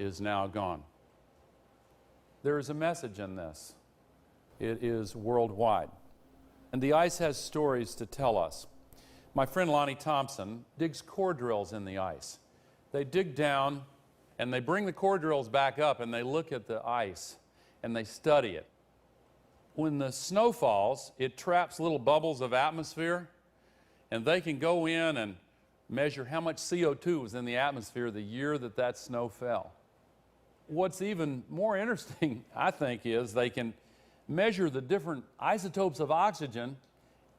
is now gone. There is a message in this. It is worldwide. And the ice has stories to tell us. My friend Lonnie Thompson digs core drills in the ice. They dig down and they bring the core drills back up and they look at the ice and they study it. When the snow falls, it traps little bubbles of atmosphere, and they can go in and measure how much CO2 was in the atmosphere the year that that snow fell. What's even more interesting, I think, is they can measure the different isotopes of oxygen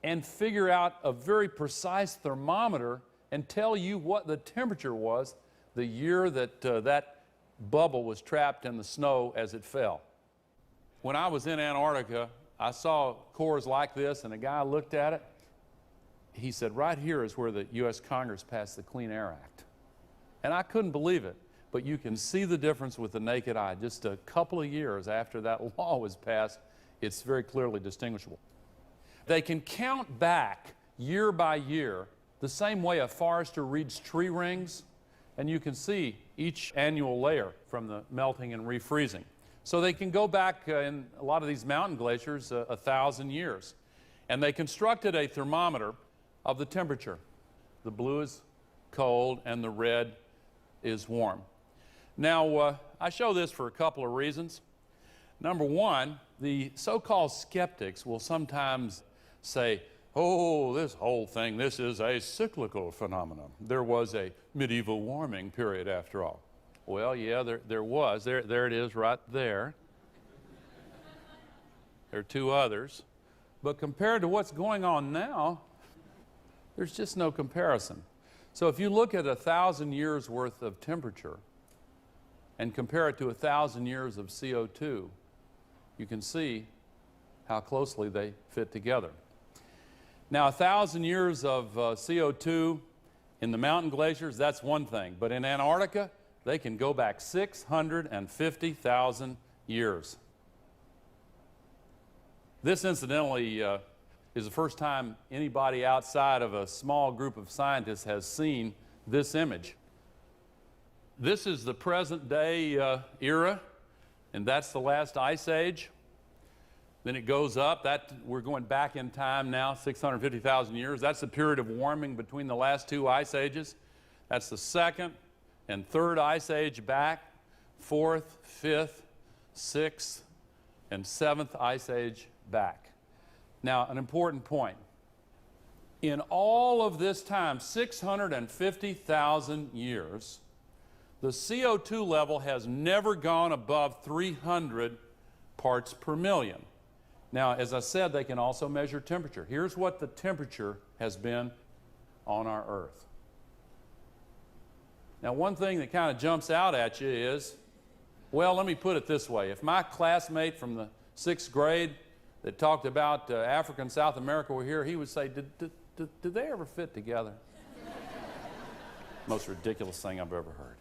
and figure out a very precise thermometer and tell you what the temperature was the year that that bubble was trapped in the snow as it fell. When I was in Antarctica, I saw cores like this, and a guy looked at it. He said, right here is where the U.S. Congress passed the Clean Air Act. And I couldn't believe it, but you can see the difference with the naked eye. Just a couple of years after that law was passed, it's very clearly distinguishable. They can count back year by year the same way a forester reads tree rings, and you can see each annual layer from the melting and refreezing. So they can go back in a lot of these mountain glaciers 1,000 years. And they constructed a thermometer of the temperature. The blue is cold and the red is warm. Now, I show this for a couple of reasons. Number one, the so-called skeptics will sometimes say, oh, this whole thing, this is a cyclical phenomenon. There was a medieval warming period after all. Well, yeah, there was. There it is right there. There are two others. But compared to what's going on now, there's just no comparison. So if you look at 1,000 years worth of temperature and compare it to 1,000 years of CO2, you can see how closely they fit together. Now, 1,000 years of CO2 in the mountain glaciers, that's one thing. But in Antarctica, they can go back 650,000 years. This, incidentally, is the first time anybody outside of a small group of scientists has seen this image. This is the present day era, and that's the last ice age. Then it goes up. We're going back in time now, 650,000 years. That's the period of warming between the last two ice ages. That's the second and third ice age back, fourth, fifth, sixth, and seventh ice age back. Now, an important point. In all of this time, 650,000 years, the CO2 level has never gone above 300 parts per million. Now, as I said, they can also measure temperature. Here's what the temperature has been on our Earth. Now, one thing that kind of jumps out at you is, well, let me put it this way. If my classmate from the 6th grade that talked about Africa and South America were here, he would say, did they ever fit together? Most ridiculous thing I've ever heard.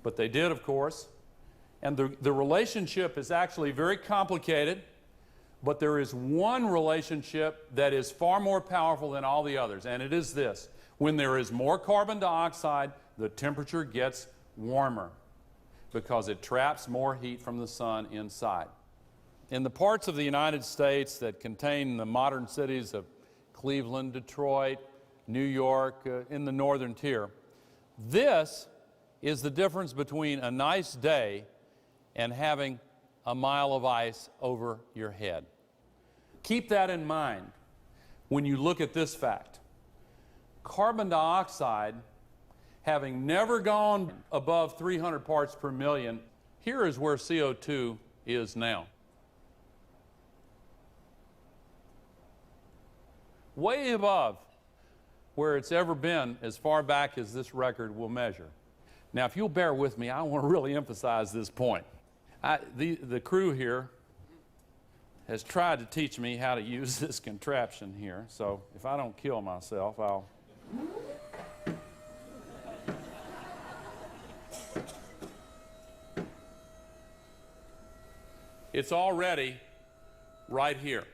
But they did, of course. And the relationship is actually very complicated, but there is one relationship that is far more powerful than all the others, and it is this. When there is more carbon dioxide, the temperature gets warmer because it traps more heat from the sun inside. In the parts of the United States that contain the modern cities of Cleveland, Detroit, New York, in the northern tier, this is the difference between a nice day and having a mile of ice over your head. Keep that in mind when you look at this fact. Carbon dioxide, having never gone above 300 parts per million, here is where CO2 is now. Way above where it's ever been as far back as this record will measure. Now, if you'll bear with me, I want to really emphasize this point. The crew here has tried to teach me how to use this contraption here, so if I don't kill myself, I'll... It's already right here.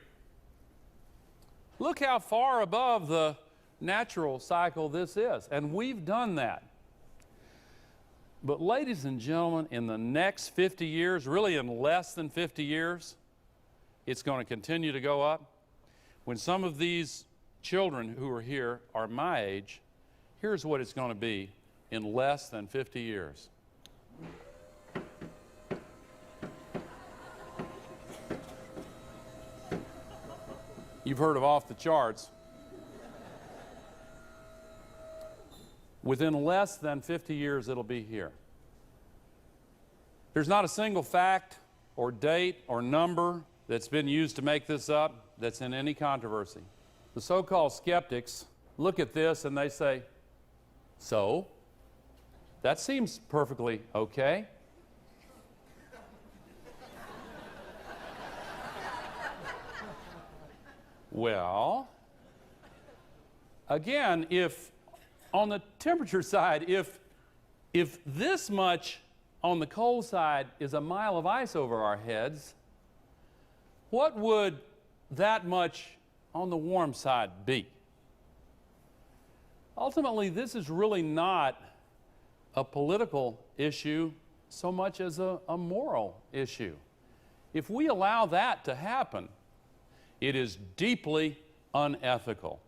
Look how far above the natural cycle this is, and we've done that. But ladies and gentlemen, in the next 50 years, really in less than 50 years, it's going to continue to go up. When some of these children who are here are my age, here's what it's going to be in less than 50 years. You've heard of off the charts. Within less than 50 years, it'll be here. There's not a single fact or date or number that's been used to make this up that's in any controversy. The so-called skeptics look at this and they say, so? That seems perfectly okay. Well, again, if on the temperature side, if this much on the cold side is a mile of ice over our heads, what would that much on the warm side be? Ultimately, this is really not a political issue so much as a moral issue. If we allow that to happen, it is deeply unethical.